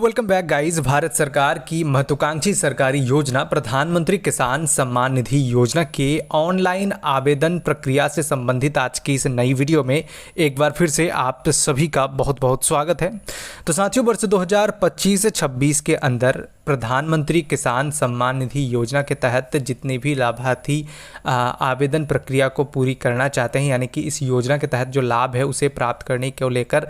Welcome back guys. Bharat सरकार की महत्वाकांक्षी सरकारी योजना प्रधानमंत्री किसान सम्मान निधि योजना के ऑनलाइन आवेदन प्रक्रिया से संबंधित आज की इस नई वीडियो में एक बार फिर से आप सभी का बहुत बहुत स्वागत है। तो साथियों, वर्ष 2025-26 के अंदर प्रधानमंत्री किसान सम्मान निधि योजना के तहत जितने भी लाभार्थी आवेदन प्रक्रिया को पूरी करना चाहते हैं, यानी कि इस योजना के तहत जो लाभ है उसे प्राप्त करने को लेकर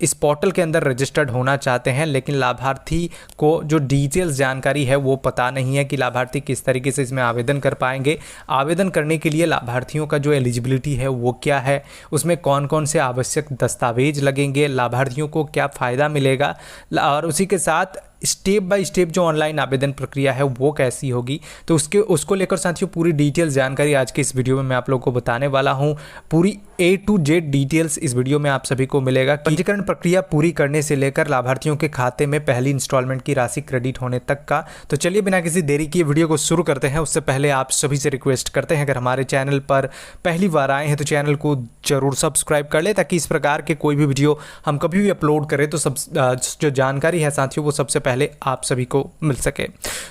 इस पोर्टल के अंदर रजिस्टर्ड होना चाहते हैं, लेकिन लाभार्थी को जो डिटेल्स जानकारी है वो पता नहीं है कि लाभार्थी किस तरीके से इसमें आवेदन कर पाएंगे। आवेदन करने के लिए लाभार्थियों का जो एलिजिबिलिटी है वो क्या है, उसमें कौन कौन से आवश्यक दस्तावेज लगेंगे, लाभार्थियों को क्या फ़ायदा मिलेगा और उसी के साथ स्टेप बाय स्टेप जो ऑनलाइन आवेदन प्रक्रिया है वो कैसी होगी, तो उसको लेकर साथियों पूरी डिटेल्स जानकारी आज के इस वीडियो में मैं आप लोगों को बताने वाला हूं। पूरी A to Z डिटेल्स इस वीडियो में आप सभी को मिलेगा। पंजीकरण प्रक्रिया पूरी करने से लेकर लाभार्थियों के खाते में पहली इंस्टॉलमेंट की राशि क्रेडिट होने तक का। तो चलिए बिना किसी देरी किए वीडियो को शुरू करते हैं। उससे पहले आप सभी से रिक्वेस्ट करते हैं, अगर हमारे चैनल पर पहली बार आए हैं तो चैनल को जरूर सब्सक्राइब कर ले, ताकि इस प्रकार के कोई भी वीडियो हम कभी भी अपलोड करें तो जो जानकारी है साथियों वो सबसे पहले आप सभी को मिल सके।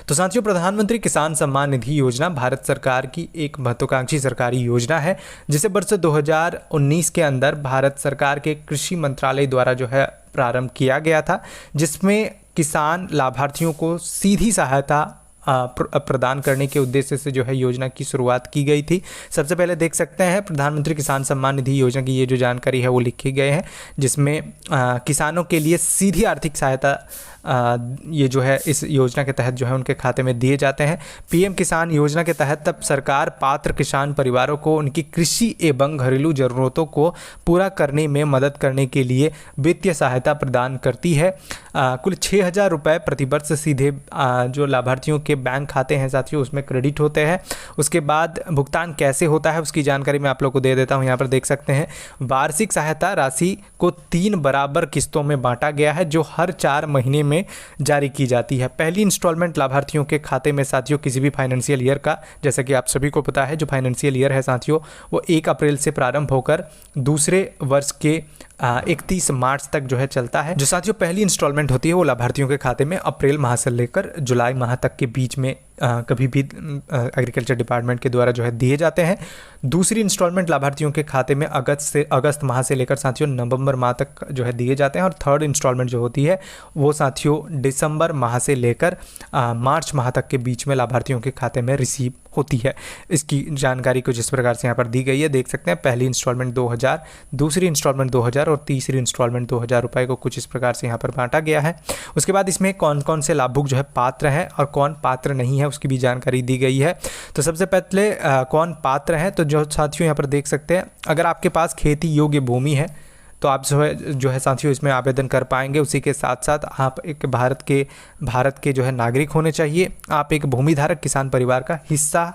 तो साथियों, प्रधानमंत्री किसान सम्मान निधि योजना भारत सरकार की एक महत्वाकांक्षी सरकारी योजना है, जिसे वर्ष 2019 के अंदर भारत सरकार के कृषि मंत्रालय द्वारा जो है प्रारंभ किया गया था, जिसमें किसान लाभार्थियों को सीधी सहायता प्रदान करने के उद्देश्य से जो है योजना की शुरुआत की गई थी। सबसे पहले देख सकते हैं प्रधानमंत्री किसान सम्मान निधि योजना की ये जो जानकारी है वो लिखी गई है, जिसमें किसानों के लिए सीधी आर्थिक सहायता ये जो है इस योजना के तहत जो है उनके खाते में दिए जाते हैं। पीएम किसान योजना के तहत तब सरकार पात्र किसान परिवारों को उनकी कृषि एवं घरेलू ज़रूरतों को पूरा करने में मदद करने के लिए वित्तीय सहायता प्रदान करती है। कुल 6,000 रुपये प्रतिवर्ष सीधे जो लाभार्थियों के बैंक खाते हैं साथियों उसमें क्रेडिट होते हैं। उसके बाद भुगतान कैसे होता है उसकी जानकारी मैं आप लोग को दे देता हूँ। यहाँ पर देख सकते हैं वार्षिक सहायता राशि को 3 बराबर किस्तों में बांटा गया है, जो हर 4 महीने में जारी की जाती है। पहली इंस्टॉलमेंट लाभार्थियों के खाते में साथियों किसी भी फाइनेंशियल ईयर का, जैसा कि आप सभी को पता है जो फाइनेंशियल ईयर है साथियों वो 1 अप्रैल से प्रारंभ होकर दूसरे वर्ष के 31 मार्च तक जो है चलता है। जो साथियों पहली इंस्टॉलमेंट होती है वो लाभार्थियों के खाते में अप्रैल माह से लेकर जुलाई माह तक के बीच में कभी भी एग्रीकल्चर डिपार्टमेंट के द्वारा जो है दिए जाते हैं। दूसरी इंस्टॉलमेंट लाभार्थियों के खाते में अगस्त माह से लेकर साथियों नवंबर माह तक जो है दिए जाते हैं, और थर्ड इंस्टॉलमेंट जो होती है वो साथियों दिसंबर माह से लेकर मार्च माह तक के बीच में लाभार्थियों के खाते में रिसीव होती है। इसकी जानकारी कुछ इस प्रकार से यहाँ पर दी गई है, देख सकते हैं। पहली इंस्टॉलमेंट 2,000, दूसरी इंस्टॉलमेंट 2,000 और तीसरी इंस्टॉलमेंट 2,000 रुपये को कुछ इस प्रकार से यहाँ पर बांटा गया है। उसके बाद इसमें कौन कौन से लाभुक जो है पात्र हैं और कौन पात्र नहीं है उसकी भी जानकारी दी गई है। तो सबसे पहले कौन पात्र है, तो जो साथियों यहाँ पर देख सकते हैं, अगर आपके पास खेती योग्य भूमि है तो आप जो है साथियों इसमें आवेदन कर पाएंगे। उसी के साथ साथ आप एक भारत के जो है नागरिक होने चाहिए, आप एक भूमिधारक किसान परिवार का हिस्सा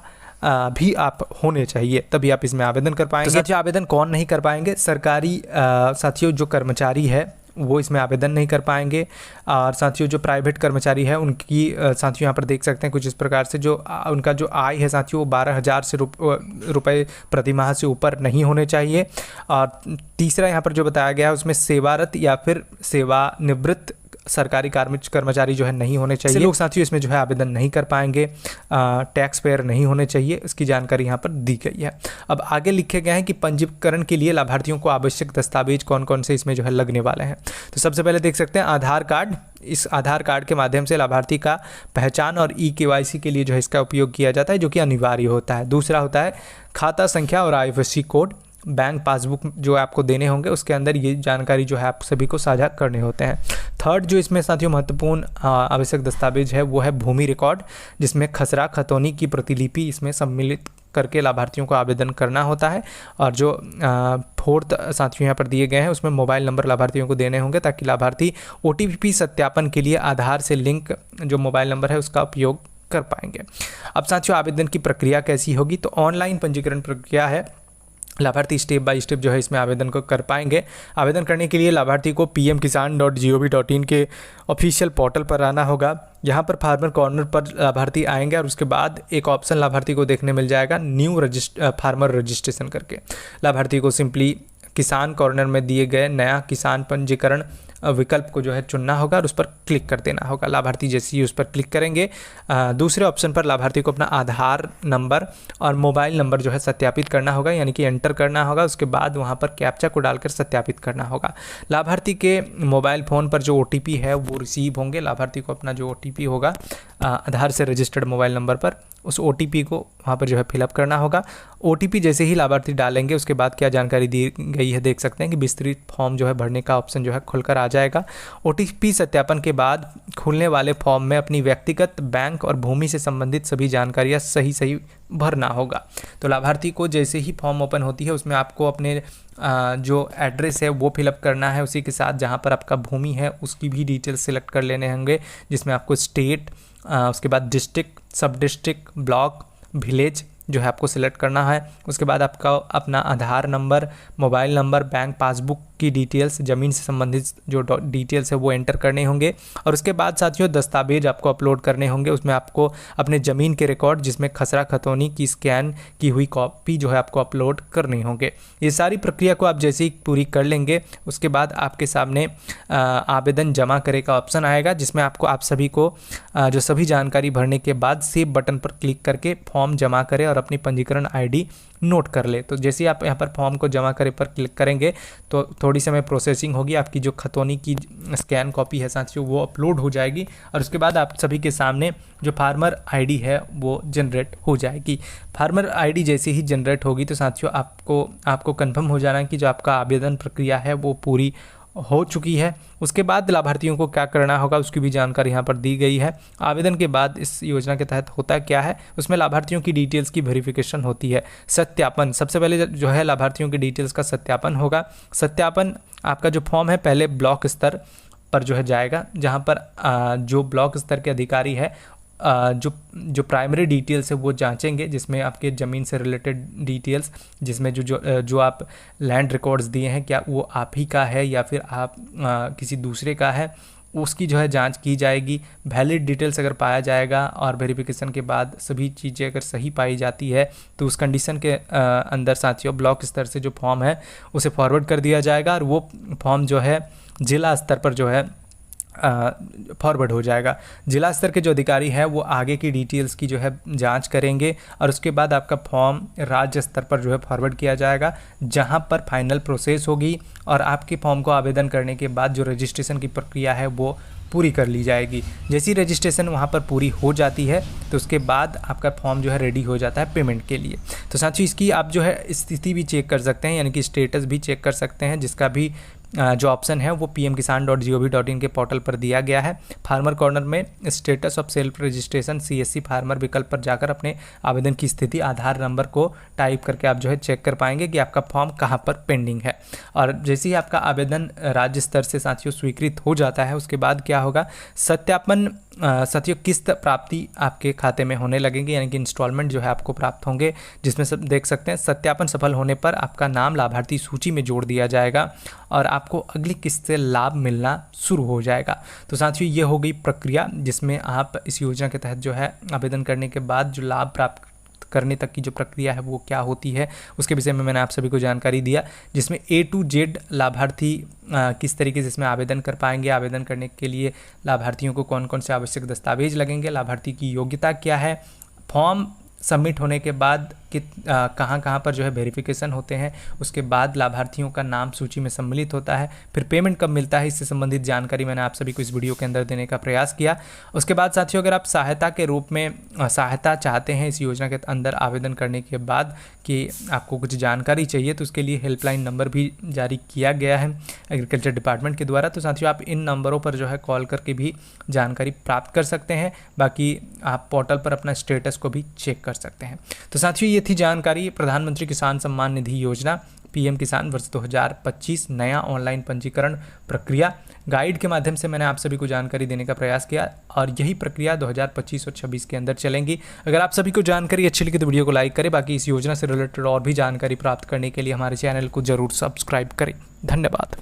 भी आप होने चाहिए, तभी आप इसमें आवेदन कर पाएंगे। तो साथियों आवेदन कौन नहीं कर पाएंगे, सरकारी साथियों जो कर्मचारी है वो इसमें आवेदन नहीं कर पाएंगे, और साथियों जो प्राइवेट कर्मचारी है उनकी साथियों यहाँ पर देख सकते हैं कुछ इस प्रकार से जो उनका जो आय है साथियों वो 12,000 से रुपये प्रति माह से ऊपर नहीं होने चाहिए। और तीसरा यहाँ पर जो बताया गया है उसमें सेवारत या फिर सेवानिवृत्त सरकारी कर्मचारी जो है नहीं होने चाहिए। लोग साथियों इसमें जो है आवेदन नहीं कर पाएंगे। टैक्स पेयर नहीं होने चाहिए, इसकी जानकारी यहाँ पर दी गई है। अब आगे लिखे गए हैं कि पंजीकरण के लिए लाभार्थियों को आवश्यक दस्तावेज कौन कौन से इसमें जो है लगने वाले हैं। तो सबसे पहले देख सकते हैं आधार कार्ड। इस आधार कार्ड के माध्यम से लाभार्थी का पहचान और KYC के लिए जो है इसका उपयोग किया जाता है, जो कि अनिवार्य होता है। दूसरा होता है खाता संख्या और IFSC कोड। बैंक पासबुक जो आपको देने होंगे उसके अंदर ये जानकारी जो है आप सभी को साझा करने होते हैं। थर्ड जो इसमें साथियों महत्वपूर्ण आवश्यक दस्तावेज है वो है भूमि रिकॉर्ड, जिसमें खसरा खतौनी की प्रतिलिपि इसमें सम्मिलित करके लाभार्थियों को आवेदन करना होता है। और जो फोर्थ साथियों यहाँ पर दिए गए हैं उसमें मोबाइल नंबर लाभार्थियों को देने होंगे, ताकि लाभार्थी OTP सत्यापन के लिए आधार से लिंक जो मोबाइल नंबर है उसका उपयोग कर पाएंगे। अब साथियों आवेदन की प्रक्रिया कैसी होगी, तो ऑनलाइन पंजीकरण प्रक्रिया है। लाभार्थी स्टेप बाय स्टेप जो है इसमें आवेदन को कर पाएंगे। आवेदन करने के लिए लाभार्थी को pmkisan.gov.in के ऑफिशियल पोर्टल पर आना होगा। यहाँ पर फार्मर कॉर्नर पर लाभार्थी आएंगे और उसके बाद एक ऑप्शन लाभार्थी को देखने मिल जाएगा न्यू फार्मर रजिस्ट्रेशन करके। लाभार्थी को सिंपली किसान कॉर्नर में दिए गए नया किसान पंजीकरण विकल्प को जो है चुनना होगा और उस पर क्लिक कर देना होगा। लाभार्थी जैसे ही उस पर क्लिक करेंगे दूसरे ऑप्शन पर लाभार्थी को अपना आधार नंबर और मोबाइल नंबर जो है सत्यापित करना होगा, यानी कि एंटर करना होगा। उसके बाद वहाँ पर कैप्चा को डालकर सत्यापित करना होगा। लाभार्थी के मोबाइल फ़ोन पर जो OTP है वो रिसीव होंगे। लाभार्थी को अपना जो OTP होगा आधार से रजिस्टर्ड मोबाइल नंबर पर, उस OTP को वहाँ पर जो है फिलअप करना होगा। OTP जैसे ही लाभार्थी डालेंगे उसके बाद क्या जानकारी दी गई है देख सकते हैं कि विस्तृत फॉर्म जो है भरने का ऑप्शन जो है खुलकर आ जाएगा। OTP सत्यापन के बाद खुलने वाले फॉर्म में अपनी व्यक्तिगत, बैंक और भूमि से संबंधित सभी जानकारियाँ सही भरना होगा। तो लाभार्थी को जैसे ही फॉर्म ओपन होती है उसमें आपको अपने जो एड्रेस है वो फिलअप करना है, उसी के साथ जहाँ पर आपका भूमि है उसकी भी डिटेल्स सिलेक्ट कर लेने होंगे, जिसमें आपको स्टेट, उसके बाद डिस्ट्रिक्ट, सब डिस्ट्रिक्ट, ब्लॉक, विलेज जो है आपको सिलेक्ट करना है। उसके बाद आपका अपना Aadhaar number, mobile number, bank passbook की डिटेल्स, ज़मीन से संबंधित जो डिटेल्स है वो एंटर करने होंगे। और उसके बाद साथियों दस्तावेज आपको अपलोड करने होंगे। उसमें आपको अपने ज़मीन के रिकॉर्ड जिसमें खसरा खतौनी की स्कैन की हुई कॉपी जो है आपको अपलोड करने होंगे। ये सारी प्रक्रिया को आप जैसे ही पूरी कर लेंगे उसके बाद आपके सामने आवेदन जमा करे का ऑप्शन आएगा, जिसमें आपको आप सभी को जो सभी जानकारी भरने के बाद सेव बटन पर क्लिक करके फॉर्म जमा करें और अपनी पंजीकरण ID नोट कर ले। तो जैसे ही आप यहाँ पर फॉर्म को जमा करे पर क्लिक करेंगे तो थोड़ी समय प्रोसेसिंग होगी, आपकी जो खतौनी की स्कैन कॉपी है साथियों वो अपलोड हो जाएगी और उसके बाद आप सभी के सामने जो फार्मर ID है वो जनरेट हो जाएगी। फार्मर ID जैसे ही जनरेट होगी तो साथियों आपको कंफर्म हो जाना है कि जो आपका आवेदन प्रक्रिया है वो पूरी हो चुकी है। उसके बाद लाभार्थियों को क्या करना होगा उसकी भी जानकारी यहाँ पर दी गई है। आवेदन के बाद इस योजना के तहत होता क्या है, उसमें लाभार्थियों की डिटेल्स की वेरिफिकेशन होती है। सत्यापन, सबसे पहले जो है लाभार्थियों की डिटेल्स का सत्यापन होगा। सत्यापन आपका जो फॉर्म है पहले ब्लॉक स्तर पर जो है जाएगा, जहाँ पर जो ब्लॉक स्तर के अधिकारी है जो प्राइमरी डिटेल्स है वो जांचेंगे, जिसमें आपके ज़मीन से रिलेटेड डिटेल्स, जिसमें जो आप लैंड रिकॉर्ड्स दिए हैं क्या वो आप ही का है या फिर आप किसी दूसरे का है, उसकी जो है जांच की जाएगी। वैलिड डिटेल्स अगर पाया जाएगा और वेरिफिकेशन के बाद सभी चीज़ें अगर सही पाई जाती है तो उस कंडीशन के अंदर साथियों ब्लॉक स्तर से जो फॉर्म है उसे फॉरवर्ड कर दिया जाएगा और वो फॉर्म जो है जिला स्तर पर जो है फॉरवर्ड हो जाएगा। जिला स्तर के जो अधिकारी हैं वो आगे की डिटेल्स की जो है जांच करेंगे और उसके बाद आपका फॉर्म राज्य स्तर पर जो है फॉरवर्ड किया जाएगा, जहां पर फाइनल प्रोसेस होगी और आपके फॉर्म को आवेदन करने के बाद जो रजिस्ट्रेशन की प्रक्रिया है वो पूरी कर ली जाएगी। जैसी रजिस्ट्रेशन वहाँ पर पूरी हो जाती है तो उसके बाद आपका फॉर्म जो है रेडी हो जाता है पेमेंट के लिए। तो साथियों इसकी आप जो है स्थिति भी चेक कर सकते हैं, यानी कि स्टेटस भी चेक कर सकते हैं, जिसका भी जो ऑप्शन है वो pmkisan.gov.in के पोर्टल पर दिया गया है। फार्मर कॉर्नर में status of self registration CSC farmer विकल्प पर जाकर अपने आवेदन की स्थिति, आधार नंबर को टाइप करके आप जो है चेक कर पाएंगे कि आपका फॉर्म कहाँ पर पेंडिंग है। और जैसे ही आपका आवेदन राज्य स्तर से साथियों स्वीकृत हो जाता है उसके बाद क्या होगा, सत्यापन साथियों किस्त प्राप्ति आपके खाते में होने लगेंगे, यानी कि इंस्टॉलमेंट जो है आपको प्राप्त होंगे, जिसमें सब देख सकते हैं सत्यापन सफल होने पर आपका नाम लाभार्थी सूची में जोड़ दिया जाएगा और आपको अगली किस्त से लाभ मिलना शुरू हो जाएगा। तो साथियों ये हो गई प्रक्रिया जिसमें आप इस योजना के तहत जो है आवेदन करने के बाद जो लाभ प्राप्त करने तक की जो प्रक्रिया है वो क्या होती है उसके विषय में मैंने आप सभी को जानकारी दिया, जिसमें A to Z लाभार्थी किस तरीके से इसमें आवेदन कर पाएंगे, आवेदन करने के लिए लाभार्थियों को कौन कौन से आवश्यक दस्तावेज लगेंगे, लाभार्थी की योग्यता क्या है, फॉर्म सबमिट होने के बाद कहाँ पर जो है वेरिफिकेशन होते हैं, उसके बाद लाभार्थियों का नाम सूची में सम्मिलित होता है, फिर पेमेंट कब मिलता है, इससे संबंधित जानकारी मैंने आप सभी को इस वीडियो के अंदर देने का प्रयास किया। उसके बाद साथियों अगर आप सहायता के रूप में सहायता चाहते हैं इस योजना के अंदर आवेदन करने के बाद कि आपको कुछ जानकारी चाहिए तो उसके लिए हेल्पलाइन नंबर भी जारी किया गया है एग्रीकल्चर डिपार्टमेंट के द्वारा। तो साथियों आप इन नंबरों पर जो है कॉल करके भी जानकारी प्राप्त कर सकते हैं, बाकी आप पोर्टल पर अपना स्टेटस को भी चेक कर सकते हैं। तो साथियों ये थी जानकारी प्रधानमंत्री किसान सम्मान निधि योजना PM किसान वर्ष 2025 नया ऑनलाइन पंजीकरण प्रक्रिया गाइड के माध्यम से मैंने आप सभी को जानकारी देने का प्रयास किया और यही प्रक्रिया 2025 और 26 के अंदर चलेंगी। अगर आप सभी को जानकारी अच्छी लगी तो वीडियो को लाइक करें, बाकी इस योजना से रिलेटेड और भी जानकारी प्राप्त करने के लिए हमारे चैनल को जरूर सब्सक्राइब करें। धन्यवाद।